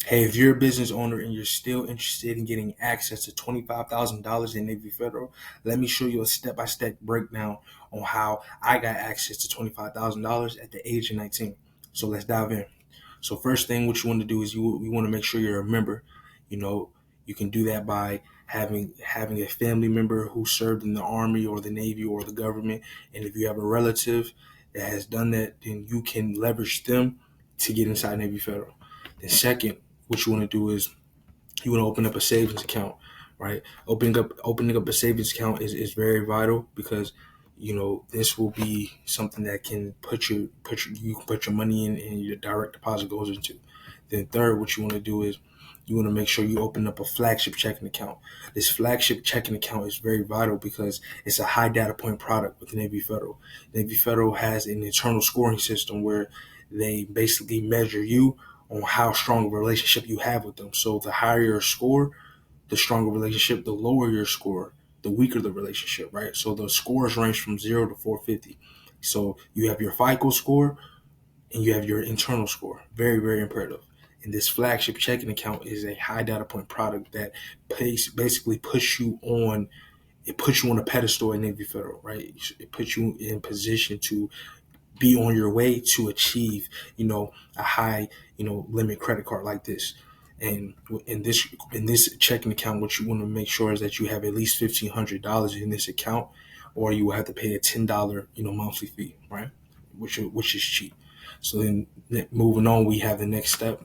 Hey, if you're a business owner and you're still interested in getting access to $25,000 in Navy Federal, let me show you a step-by-step breakdown on how I got access to $25,000 at the age of 19. So let's dive in. So first thing, what you want to do is you want to make sure you're a member. You know, you can do that by having a family member who served in the Army or the Navy or the government. And if you have a relative that has done that, then you can leverage them to get inside Navy Federal. Then second, what you want to do is you want to open up a savings account, right? Opening up a savings account is very vital because this will be something that can you can put your money in and your direct deposit goes into. Then third, what you want to do is you want to make sure you open up a flagship checking account. This flagship checking account is very vital because it's a high data point product with Navy Federal. Navy Federal has an internal scoring system where they basically measure you on how strong a relationship you have with them. So the higher your score, the stronger relationship. The lower your score, the weaker the relationship, right? So the scores range from 0 to 450. So you have your FICO score and you have your internal score. Very, very imperative. And this flagship checking account is a high data point product that basically puts you on a pedestal in Navy Federal, right? It puts you in position to be on your way to achieve, a high, limit credit card like this. And in this checking account, what you want to make sure is that you have at least $1,500 in this account, or you will have to pay a $10, monthly fee, right? Which is cheap. So then moving on, we have the next step,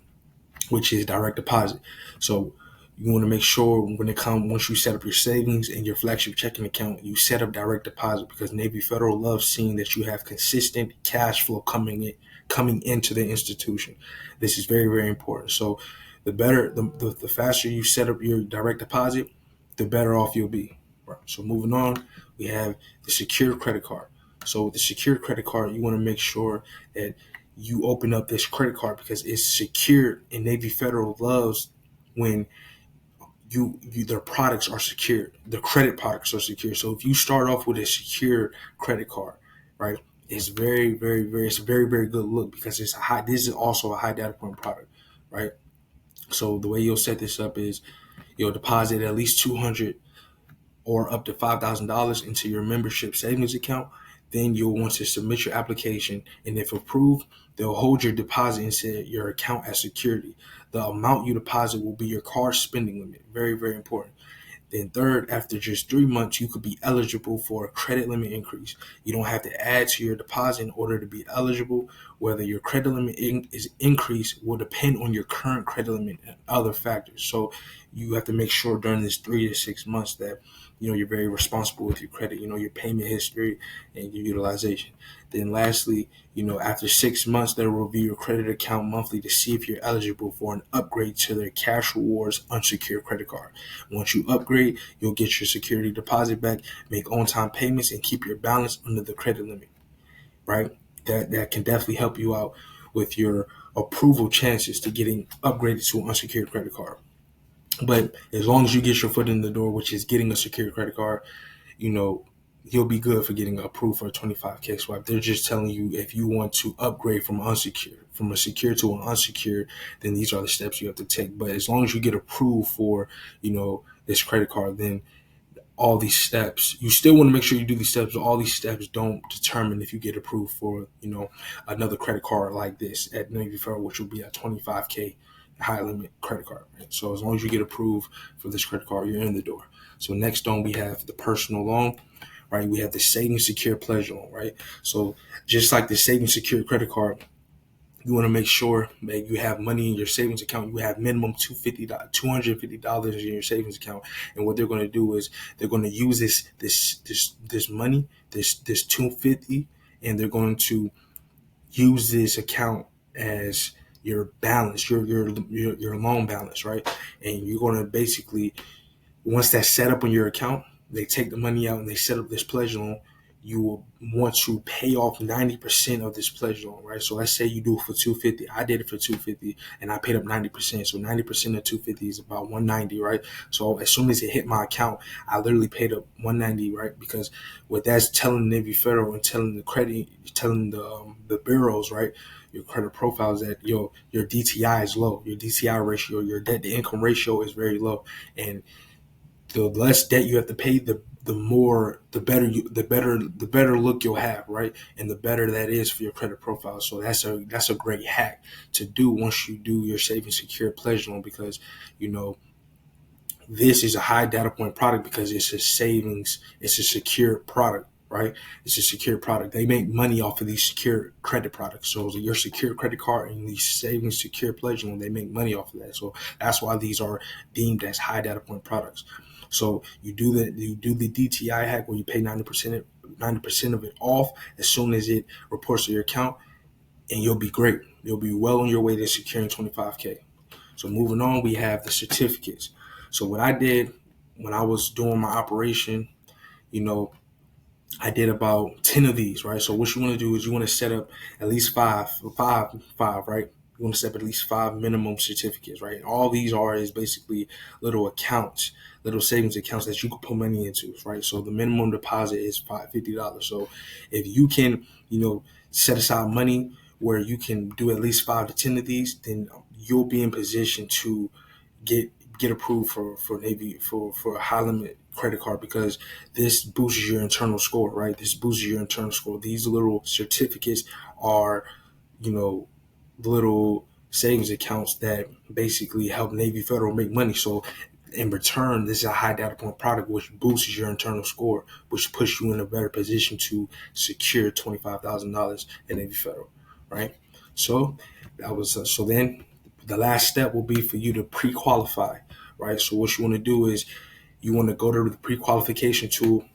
which is direct deposit. So you want to make sure once you set up your savings and your flagship checking account, you set up direct deposit because Navy Federal loves seeing that you have consistent cash flow coming into the institution. This is very, very important. So the faster you set up your direct deposit, the better off you'll be. Right. So moving on, we have the secure credit card. So with the secure credit card, you want to make sure that you open up this credit card because it's secured, and Navy Federal loves when their products are secured. The credit products are secure. So if you start off with a secure credit card, right, it's very, very, very, it's a very, very good look because this is also a high data point product, right? So the way you'll set this up is you'll deposit at least 200 or up to $5,000 into your membership savings account. Then you'll want to submit your application, and if approved, they'll hold your deposit into your account as security. The amount you deposit will be your card spending limit. Very, very important. Then third, after just 3 months, you could be eligible for a credit limit increase. You don't have to add to your deposit in order to be eligible. Whether your credit limit is increased will depend on your current credit limit and other factors. So you have to make sure during this 3 to 6 months that you're very responsible with your credit, your payment history and your utilization. Then lastly, after 6 months, they'll review your credit account monthly to see if you're eligible for an upgrade to their Cash Rewards unsecured credit card. Once you upgrade, you'll get your security deposit back, make on-time payments, and keep your balance under the credit limit, right? That can definitely help you out with your approval chances to getting upgraded to an unsecured credit card. But as long as you get your foot in the door, which is getting a secured credit card, you'll be good for getting approved for a 25K swipe. They're just telling you if you want to upgrade from a secure to an unsecured, then these are the steps you have to take. But as long as you get approved for, this credit card, then all these steps, you still want to make sure you do these steps, but all these steps don't determine if you get approved for, another credit card like this at Navy Federal, which will be a 25K high limit credit card. Right? So as long as you get approved for this credit card, you're in the door. So next on, we have the personal loan, right? We have the savings secure pledge loan, right? So just like the savings secure credit card, you want to make sure that you have money in your savings account. You have minimum $250 in your savings account, and what they're going to do is they're going to use this money, this 250, and they're going to use this account as your balance, your loan balance, right? And you're going to basically, once that's set up on your account, they take the money out and they set up this pledge loan. you will want to pay off 90% of this pledge loan, right? So let's say you do it for 250. I did it for 250 and I paid up 90%. So 90% of 250 is about 190, right? So as soon as it hit my account, I literally paid up 190, right? Because what that's telling Navy Federal and telling the credit, telling the bureaus, right? Your credit profile is that your DTI is low. Your DTI ratio, your debt to income ratio is very low. And the less debt you have to pay, the better look you'll have, right? And the better that is for your credit profile. So that's a great hack to do once you do your savings secure pledge loan, because you know this is a high data point product because it's a secure product, right? It's a secure product. They make money off of these secure credit products. So your secure credit card and these savings secure pledge loan, they make money off of that. So that's why these are deemed as high data point products. So you do the DTI hack where you pay 90% of it off as soon as it reports to your account, and you'll be great. You'll be well on your way to securing 25K. So moving on, we have the certificates. So what I did when I was doing my operation, you know, I did about 10 of these, right? So what you want to do is you want to set up at least five, right? You want to set up at least five minimum certificates, right? And all these are is basically little accounts, little savings accounts that you can put money into, right? So the minimum deposit is $50. So if you can, set aside money where you can do at least 5 to 10 of these, then you'll be in position to get approved for Navy for a high limit credit card, because this boosts your internal score, right? This boosts your internal score. These little certificates are, little savings accounts that basically help Navy Federal make money. So in return, this is a high data point product which boosts your internal score, which puts you in a better position to secure $25,000 at Navy Federal, right? So that was so then the last step will be for you to pre-qualify, right? So what you want to do is you want to go to the pre-qualification tool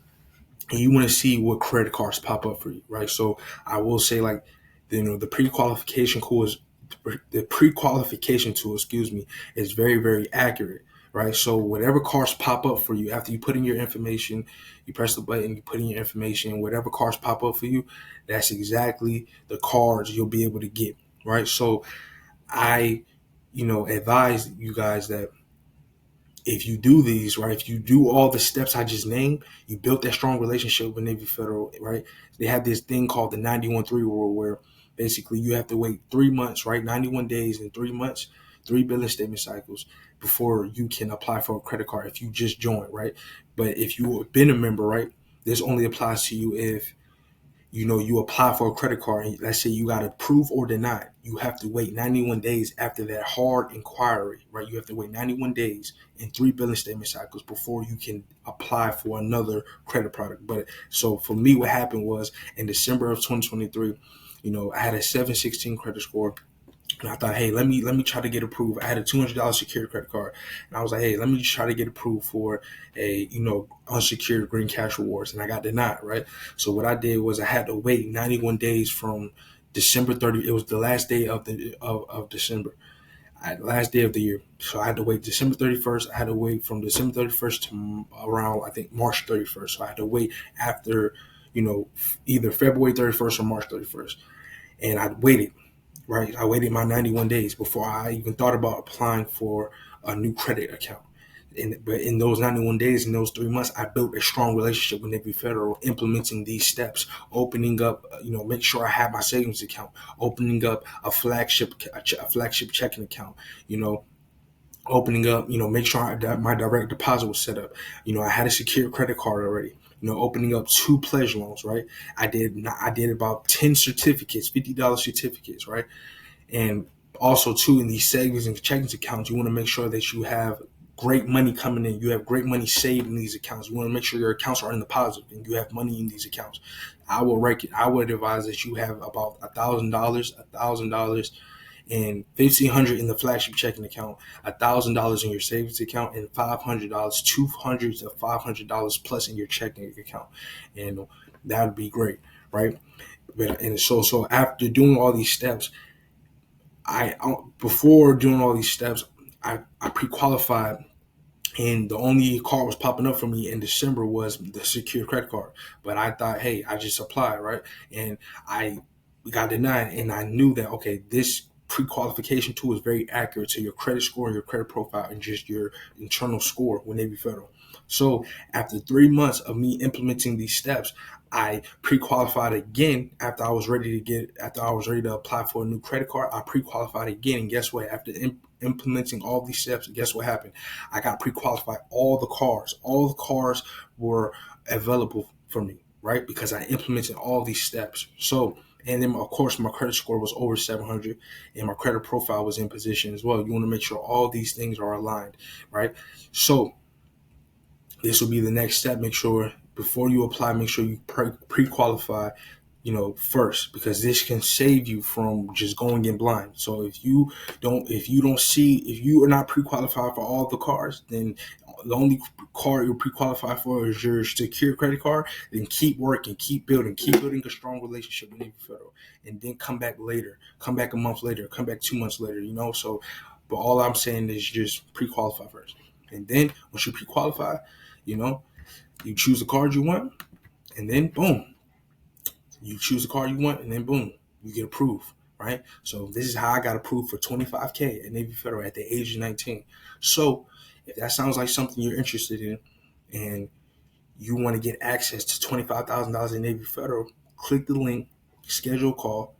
and you want to see what credit cards pop up for you, right? So I will say, like, the pre-qualification tool excuse me, is very, very accurate, right? So whatever cards pop up for you after you put in your information, you press the button, you put in your information, whatever cards pop up for you, that's exactly the cards you'll be able to get, right? So I, advise you guys that if you do these, right, if you do all the steps I just named, you built that strong relationship with Navy Federal, right? They have this thing called the 91-3 rule where basically you have to wait 3 months, right? 91 days and 3 months, 3 billing statement cycles before you can apply for a credit card if you just joined, right? But if you've been a member, right, this only applies to you if you apply for a credit card and let's say you got approved or denied. You have to wait 91 days after that hard inquiry, right? You have to wait 91 days and 3 billing statement cycles before you can apply for another credit product. But so for me, what happened was in December of 2023, I had a 716 credit score. And I thought, hey, let me try to get approved. I had a $200 secured credit card, and I was like, hey, let me try to get approved for a unsecured green cash rewards, and I got denied, right? So what I did was I had to wait 91 days from December 30. It was the last day of December, last day of the year. So I had to wait December 31st. I had to wait from December 31st to around I think March 31st. So I had to wait after either February 31st or March 31st, and I waited. Right, I waited my 91 days before I even thought about applying for a new credit account. But in those 91 days, in those 3 months, I built a strong relationship with Navy Federal, implementing these steps, opening up, make sure I have my savings account, opening up a flagship checking account, opening up, make sure that my direct deposit was set up. I had a secure credit card already. Opening up 2 pledge loans, right? I did about 10 certificates, $50 certificates, right? And also too, in these savings and checkings accounts, you want to make sure that you have great money coming in. You have great money saved in these accounts. You want to make sure your accounts are in the positive and you have money in these accounts. I would advise that you have about $1,000 and $1,500 in the flagship checking account, $1,000 in your savings account, and $500, $200 to $500 plus in your checking account, and that would be great, right? And so after doing all these steps, before doing all these steps, I pre-qualified And the only card was popping up for me in December was the secure credit card. But I thought, hey, I just applied, right? And I got denied. And I knew that, okay, this pre-qualification tool is very accurate to your credit score and your credit profile and just your internal score with Navy Federal. So after 3 months of me implementing these steps, I pre-qualified again after I was ready to apply for a new credit card. I pre-qualified again, and guess what? After implementing all these steps, guess what happened? I got pre-qualified all the cars. All the cars were available for me, right? Because I implemented all these steps. So, and then of course my credit score was over 700 and my credit profile was in position as well. You want to make sure all these things are aligned, right? So this will be the next step. Make sure before you apply, make sure you pre-qualify, first, because this can save you from just going in blind. So if you are not pre-qualified for all the cars, then the only card you're pre-qualified for is your secure credit card. Then keep working, keep building a strong relationship with Navy Federal, and then come back later, come back a month later, come back 2 months later. So, but all I'm saying is just pre-qualify first, and then once you pre-qualify, you choose the card you want, and then boom, you choose the card you want, and then boom, you get approved, right? So this is how I got approved for $25K at Navy Federal at the age of 19. So if that sounds like something you're interested in, and you want to get access to $25,000 in Navy Federal, click the link, schedule a call,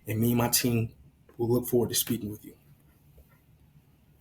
and me and my team will look forward to speaking with you.